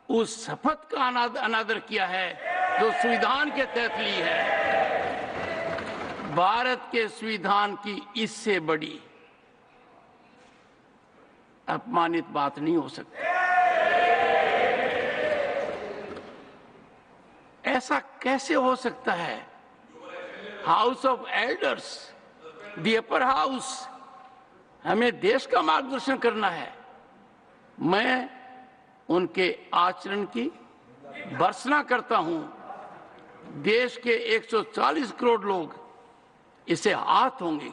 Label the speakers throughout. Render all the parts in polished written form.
Speaker 1: उस शपथ का अनादर किया है जो संविधान के तहत ली है। भारत के संविधान की इससे बड़ी अपमानित बात नहीं हो सकती। ऐसा कैसे हो सकता है? House of elders, the upper house, हमें देश का मार्गदर्शन करना है। मैं उनके आचरण की भर्त्सना करता हूं। देश के 140 करोड़ लोग इसे हाथ होंगे।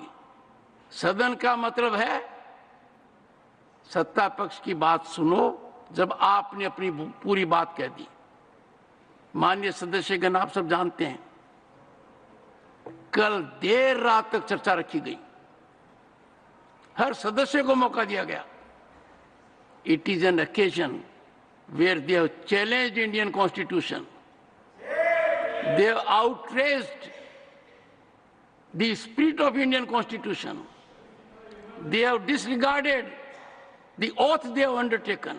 Speaker 1: सदन का मतलब है सत्ता पक्ष की बात सुनो जब आपने अपनी पूरी बात कह दी। माननीय सदस्यगण, आप सब जानते हैं कल देर रात तक चर्चा रखी गई, हर सदस्य को मौका दिया गया। It is an occasion where they have challenged Indian Constitution. They have outraged the spirit of Indian Constitution. They have disregarded the oath they have undertaken.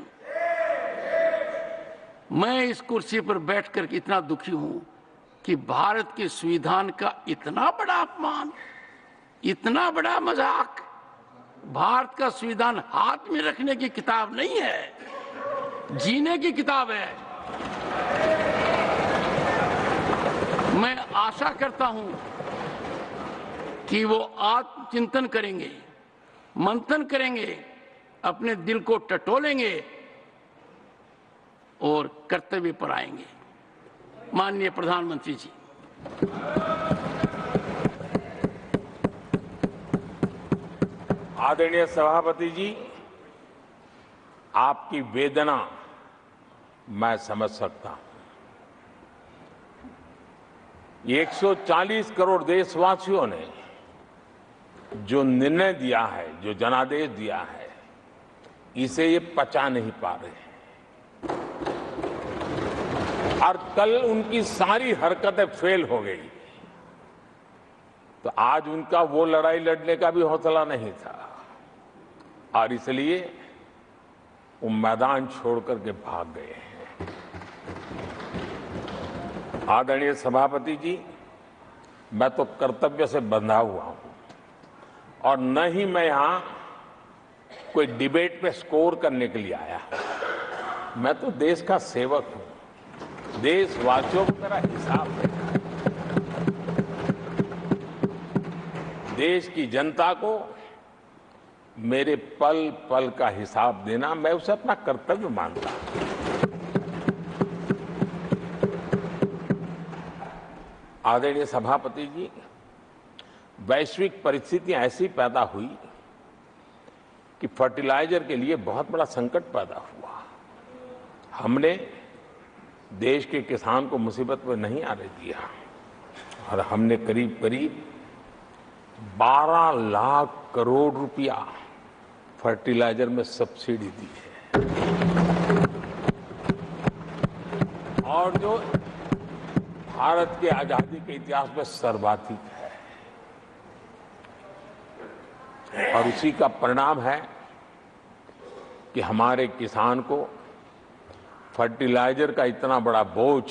Speaker 1: मैं इस कुर्सी पर बैठकर इतना दुखी हूं कि भारत के संविधान का इतना बड़ा अपमान, इतना बड़ा मजाक। भारत का संविधान हाथ में रखने की किताब नहीं है, जीने की किताब है। मैं आशा करता हूं कि वो आत्मचिंतन करेंगे, मंथन करेंगे, अपने दिल को टटोलेंगे और कर्तव्य पर आएंगे। माननीय प्रधानमंत्री जी,
Speaker 2: आदरणीय सभापति जी, आपकी वेदना मैं समझ सकता हूं। 140 करोड़ देशवासियों ने जो निर्णय दिया है, जो जनादेश दिया है, इसे ये पचा नहीं पा रहे हैं। और कल उनकी सारी हरकतें फेल हो गई, तो आज उनका वो लड़ाई लड़ने का भी हौसला नहीं था और इसलिए वो मैदान छोड़ करके भाग गए हैं। आदरणीय सभापति जी, मैं तो कर्तव्य से बंधा हुआ हूं और न ही मैं यहां कोई डिबेट पे स्कोर करने के लिए आया हूं। मैं तो देश का सेवक हूं, देशवासियों को मेरा हिसाब देना है। देश की जनता को मेरे पल पल का हिसाब देना, मैं उसे अपना कर्तव्य मानता हूं। आदरणीय सभापति जी, वैश्विक परिस्थितियां ऐसी पैदा हुई कि फर्टिलाइजर के लिए बहुत बड़ा संकट पैदा हुआ। हमने देश के किसान को मुसीबत में नहीं आने दिया और हमने करीब करीब 12 लाख करोड़ रुपया फर्टिलाइजर में सब्सिडी दी है और जो भारत के आजादी के इतिहास में सर्वाधिक है। और उसी का परिणाम है कि हमारे किसान को फर्टिलाइजर का इतना बड़ा बोझ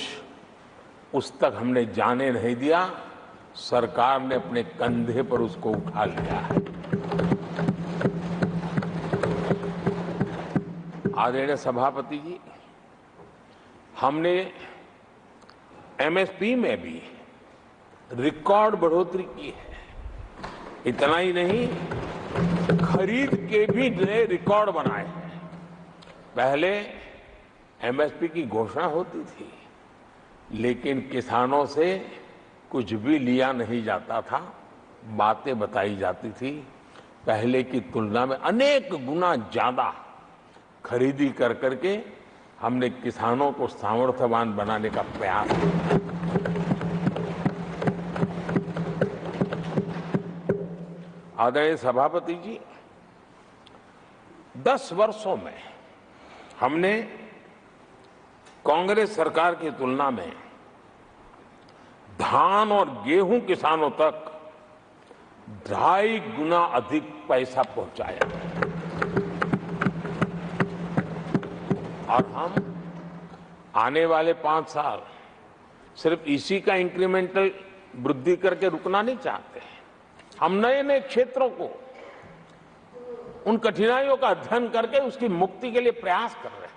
Speaker 2: उस तक हमने जाने नहीं दिया। सरकार ने अपने कंधे पर उसको उठा लिया है। आदरणीय सभापति जी, हमने एमएसपी में भी रिकॉर्ड बढ़ोतरी की है। इतना ही नहीं, खरीद के भी नए रिकॉर्ड बनाए हैं। पहले एमएसपी की घोषणा होती थी, लेकिन किसानों से कुछ भी लिया नहीं जाता था, बातें बताई जाती थी। पहले की तुलना में अनेक गुना ज्यादा खरीदी कर करके हमने किसानों को सामर्थ्यवान बनाने का प्रयास किया। आदरणीय सभापति जी, 10 वर्षों में हमने कांग्रेस सरकार की तुलना में धान और गेहूं किसानों तक 2.5 गुना अधिक पैसा पहुंचाया और हम आने वाले 5 साल सिर्फ इसी का इंक्रीमेंटल वृद्धि करके रुकना नहीं चाहते। हम नए नए क्षेत्रों को, उन कठिनाइयों का अध्ययन करके उसकी मुक्ति के लिए प्रयास कर रहे हैं।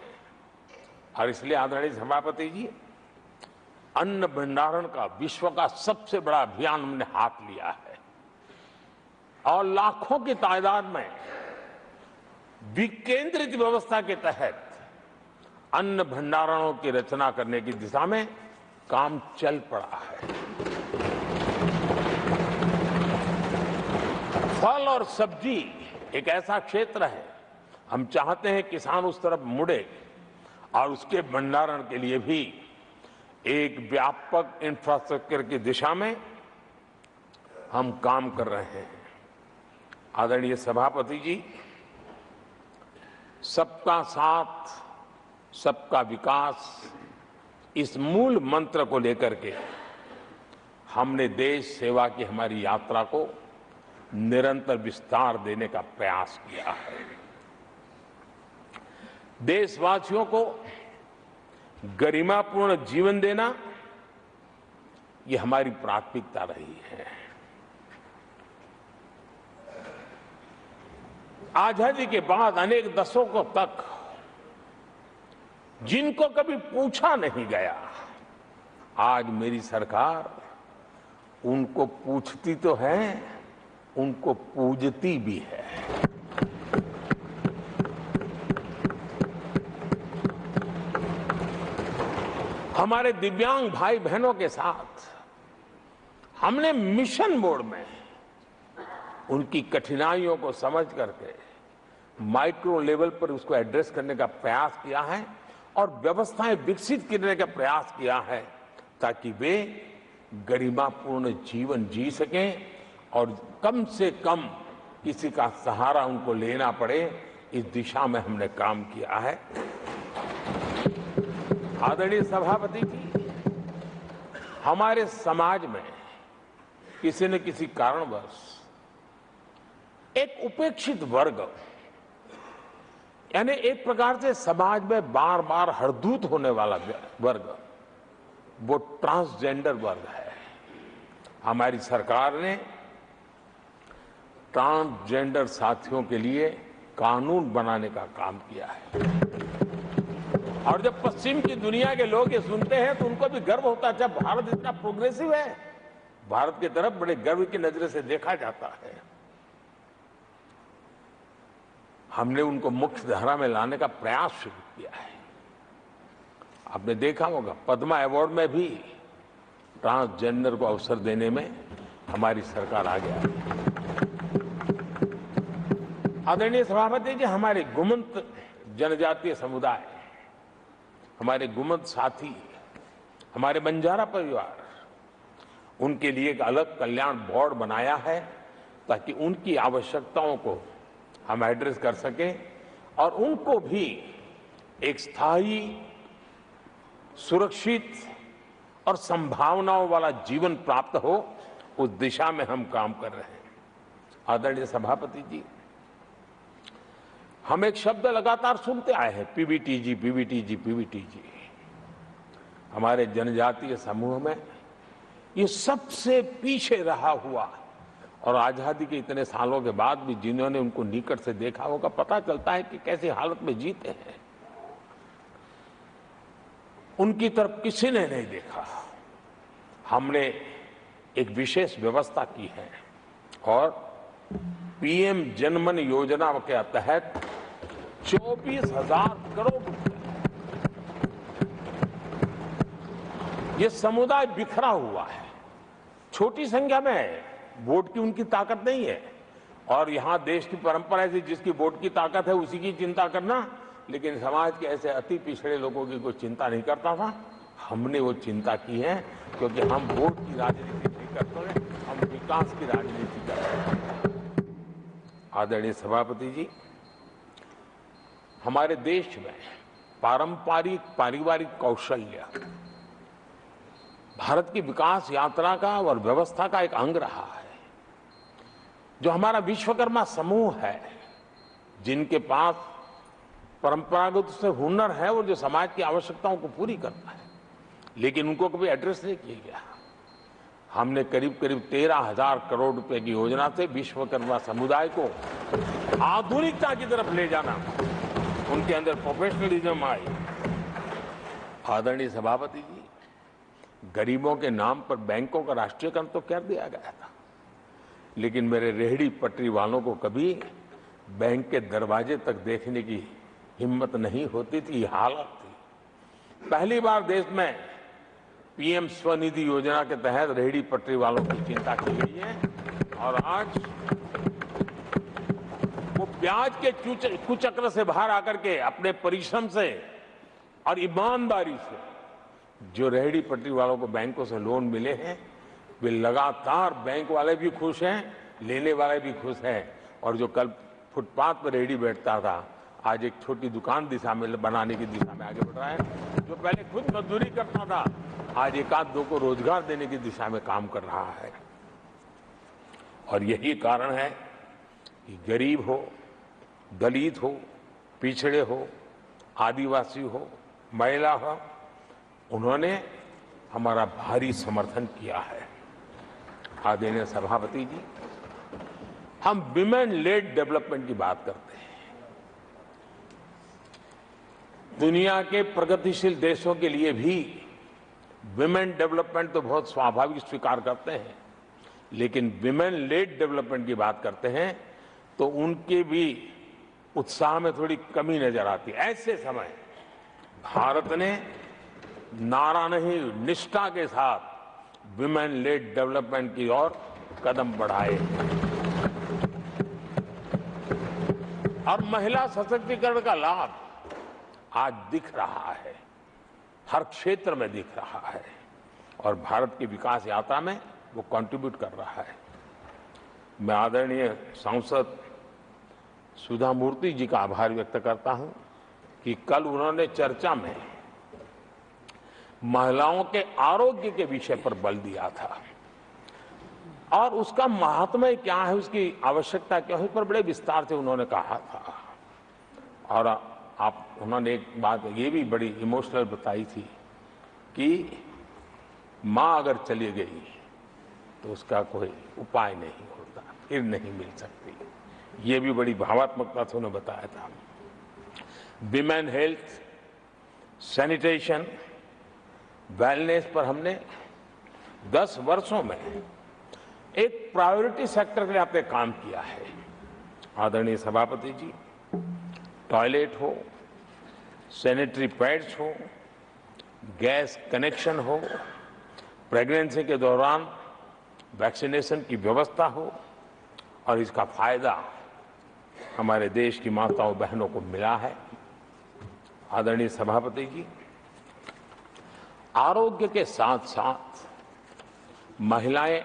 Speaker 2: और इसलिए आदरणीय सभापति जी, अन्न भंडारण का विश्व का सबसे बड़ा अभियान हमने हाथ लिया है और लाखों की तादाद में विकेंद्रित व्यवस्था के तहत अन्न भंडारणों की रचना करने की दिशा में काम चल पड़ा है। फल और सब्जी एक ऐसा क्षेत्र है, हम चाहते हैं किसान उस तरफ मुड़े और उसके भंडारण के लिए भी एक व्यापक इंफ्रास्ट्रक्चर की दिशा में हम काम कर रहे हैं। आदरणीय सभापति जी, सबका साथ, सबका विकास, इस मूल मंत्र को लेकर के हमने देश सेवा की हमारी यात्रा को निरंतर विस्तार देने का प्रयास किया है। देशवासियों को गरिमापूर्ण जीवन देना, ये हमारी प्राथमिकता रही है। आजादी के बाद अनेक दशकों तक जिनको कभी पूछा नहीं गया, आज मेरी सरकार उनको पूछती तो है, उनको पूजती भी है। हमारे दिव्यांग भाई बहनों के साथ हमने मिशन मोड में उनकी कठिनाइयों को समझ करके माइक्रो लेवल पर उसको एड्रेस करने का प्रयास किया है और व्यवस्थाएं विकसित करने का प्रयास किया है ताकि वे गरिमापूर्ण जीवन जी सकें और कम से कम किसी का सहारा उनको लेना पड़े, इस दिशा में हमने काम किया है। आदरणीय सभापति जी, हमारे समाज में किसी न किसी कारणवश एक उपेक्षित वर्ग, यानी एक प्रकार से समाज में बार बार हरदूत होने वाला वर्ग, वो ट्रांसजेंडर वर्ग है। हमारी सरकार ने ट्रांसजेंडर साथियों के लिए कानून बनाने का काम किया है और जब पश्चिम की दुनिया के लोग ये सुनते हैं तो उनको भी गर्व होता है। जब भारत इतना प्रोग्रेसिव है, भारत की तरफ बड़े गर्व की नजर से देखा जाता है। हमने उनको मुख्य धारा में लाने का प्रयास शुरू किया है। आपने देखा होगा पद्मा अवार्ड में भी ट्रांसजेंडर को अवसर देने में हमारी सरकार आगे आई है। आदरणीय सभापति जी, हमारे गुमंत जनजातीय समुदाय, हमारे गुमंत साथी, हमारे बंजारा परिवार, उनके लिए एक अलग कल्याण बोर्ड बनाया है ताकि उनकी आवश्यकताओं को हम एड्रेस कर सकें और उनको भी एक स्थायी, सुरक्षित और संभावनाओं वाला जीवन प्राप्त हो, उस दिशा में हम काम कर रहे हैं। आदरणीय सभापति जी, हम एक शब्द लगातार सुनते आए हैं, पीबीटीजी, पीबीटीजी, पीबीटीजी। हमारे जनजातीय समूह में ये सबसे पीछे रहा हुआ और आजादी के इतने सालों के बाद भी जिन्होंने उनको निकट से देखा होगा, पता चलता है कि कैसी हालत में जीते हैं। उनकी तरफ किसी ने नहीं देखा। हमने एक विशेष व्यवस्था की है और पीएम जनमन योजना के तहत 24,000 करोड़ रुपए, ये समुदाय बिखरा हुआ है, छोटी संख्या में है, वोट की उनकी ताकत नहीं है और यहां देश की परंपरा है जिसकी वोट की ताकत है उसी की चिंता करना, लेकिन समाज के ऐसे अति पिछड़े लोगों की कोई चिंता नहीं करता था। हमने वो चिंता की है क्योंकि हम वोट की राजनीति नहीं करते, हम विकास की राजनीति करते हैं। आदरणीय सभापति जी, हमारे देश में पारंपरिक पारिवारिक कौशल्य भारत की विकास यात्रा का और व्यवस्था का एक अंग रहा है। जो हमारा विश्वकर्मा समूह है, जिनके पास परंपरागत से हुनर है और जो समाज की आवश्यकताओं को पूरी करता है, लेकिन उनको कभी एड्रेस नहीं किया गया। हमने करीब करीब 13,000 करोड़ रुपए की योजना से विश्वकर्मा समुदाय को आधुनिकता की तरफ ले जाना, उनके अंदर प्रोफेशनलिज्म आई। आदरणीय सभापति जी, गरीबों के नाम पर बैंकों का राष्ट्रीयकरण तो कर दिया गया था, लेकिन मेरे रेहड़ी पटरी वालों को कभी बैंक के दरवाजे तक देखने की हिम्मत नहीं होती थी, हालत थी। पहली बार देश में पीएम स्वनिधि योजना के तहत रेहड़ी पटरी वालों की चिंता की गई है और आज वो ब्याज के कुचक्र से बाहर आकर के अपने परिश्रम से और ईमानदारी से जो रेहड़ी पटरी वालों को बैंकों से लोन मिले हैं, वे लगातार बैंक वाले भी खुश हैं, लेने वाले भी खुश हैं। और जो कल फुटपाथ पर रेहड़ी बैठता था, आज एक छोटी दुकान दिशा में बनाने की दिशा में आगे बढ़ रहा है। जो पहले खुद मजदूरी करता था, आज एक आध दो को रोजगार देने की दिशा में काम कर रहा है। और यही कारण है कि गरीब हो, दलित हो, पिछड़े हो, आदिवासी हो, महिला हो, उन्होंने हमारा भारी समर्थन किया है। आदरणीय सभापति जी, हम विमेन लेड डेवलपमेंट की बात करते हैं। दुनिया के प्रगतिशील देशों के लिए भी विमेन डेवलपमेंट तो बहुत स्वाभाविक स्वीकार करते हैं, लेकिन विमेन लेड डेवलपमेंट की बात करते हैं तो उनके भी उत्साह में थोड़ी कमी नजर आती है। ऐसे समय भारत ने नारा नहीं, निष्ठा के साथ विमेन लेड डेवलपमेंट की ओर कदम बढ़ाए और महिला सशक्तिकरण का लाभ आज दिख रहा है, हर क्षेत्र में दिख रहा है और भारत की विकास यात्रा में वो कंट्रीब्यूट कर रहा है। मैं आदरणीय सांसद सुधा मूर्ति जी का आभार व्यक्त करता हूं कि कल उन्होंने चर्चा में महिलाओं के आरोग्य के विषय पर बल दिया था और उसका महात्म्य क्या है, उसकी आवश्यकता क्या है, उस पर बड़े विस्तार से उन्होंने कहा था। और उन्होंने एक बात ये भी बड़ी इमोशनल बताई थी कि मां अगर चली गई तो उसका कोई उपाय नहीं होता, फिर नहीं मिल सकती। ये भी बड़ी भावात्मकता से उन्होंने बताया था। विमेन हेल्थ, सैनिटेशन, वेलनेस पर हमने 10 वर्षों में एक प्रायोरिटी सेक्टर के लिए आपने काम किया है। आदरणीय सभापति जी, टॉयलेट हो, सैनिटरी पैड्स हो, गैस कनेक्शन हो, प्रेगनेंसी के दौरान वैक्सीनेशन की व्यवस्था हो और इसका फायदा हमारे देश की माताओं बहनों को मिला है। आदरणीय सभापति जी, आरोग्य के साथ साथ महिलाएं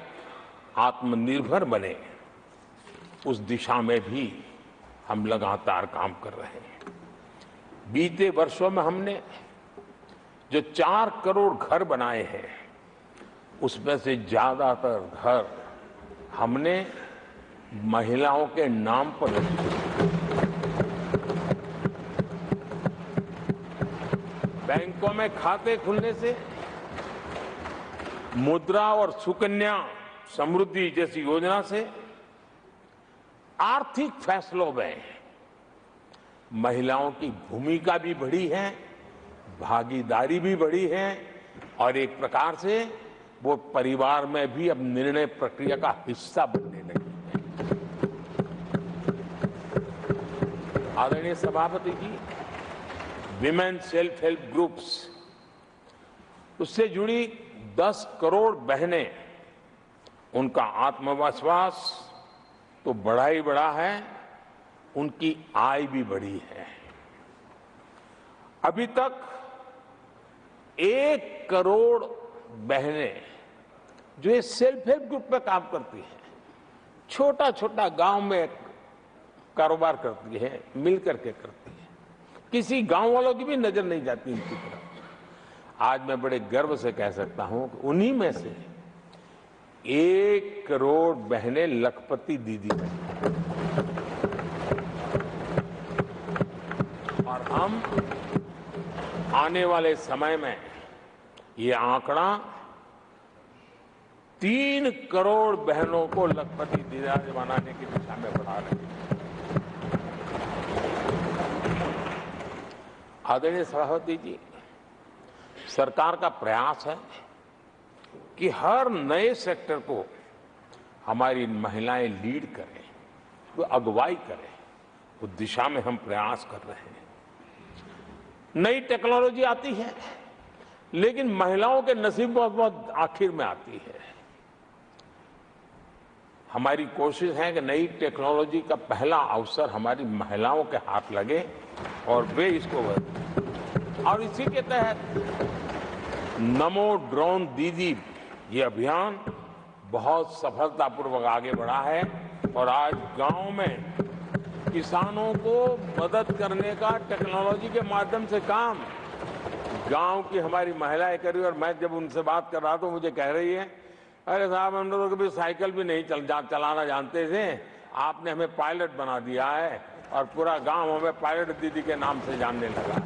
Speaker 2: आत्मनिर्भर बने, उस दिशा में भी हम लगातार काम कर रहे हैं। बीते वर्षों में हमने जो 4 करोड़ घर बनाए हैं, उसमें से ज्यादातर घर हमने महिलाओं के नाम पर रखे। बैंकों में खाते खुलने से, मुद्रा और सुकन्या समृद्धि जैसी योजना से आर्थिक फैसलों में महिलाओं की भूमिका भी बढ़ी है, भागीदारी भी बढ़ी है और एक प्रकार से वो परिवार में भी अब निर्णय प्रक्रिया का हिस्सा बनने लगी है। आदरणीय सभापति जी, विमेन सेल्फ हेल्प ग्रुप्स, उससे जुड़ी 10 करोड़ बहनें, उनका आत्मविश्वास तो बढ़ा ही बढ़ा है, उनकी आय भी बढ़ी है। अभी तक 1 करोड़ बहनें जो ये सेल्फ हेल्प ग्रुप में काम करती हैं, छोटा छोटा गांव में कारोबार करती है, मिल करके करती है, किसी गांव वालों की भी नजर नहीं जाती इनकी तरफ। आज मैं बड़े गर्व से कह सकता हूं कि उन्हीं में से 1 करोड़ बहनें लखपति दीदी बनी और हम आने वाले समय में ये आंकड़ा 3 करोड़ बहनों को लखपति दीदार बनाने की दिशा में बढ़ा रहे हैं। आदरणीय सभापति जी, सरकार का प्रयास है कि हर नए सेक्टर को हमारी महिलाएं लीड करें, वो अगुवाई करें, उस दिशा में हम प्रयास कर रहे हैं। नई टेक्नोलॉजी आती है, लेकिन महिलाओं के नसीब बहुत बहुत आखिर में आती है। हमारी कोशिश है कि नई टेक्नोलॉजी का पहला अवसर हमारी महिलाओं के हाथ लगे और वे इसको बदलें। और इसी के तहत नमो ड्रोन दीदी ये अभियान बहुत सफलतापूर्वक आगे बढ़ा है और आज गांव में किसानों को मदद करने का टेक्नोलॉजी के माध्यम से काम गांव की हमारी महिलाएं कर रही। और मैं जब उनसे बात कर रहा तो मुझे कह रही है, अरे साहब हम लोग कभी साइकिल भी नहीं चलाना जानते थे, आपने हमें पायलट बना दिया है और पूरा गांव हमें पायलट दीदी के नाम से जानने लगा।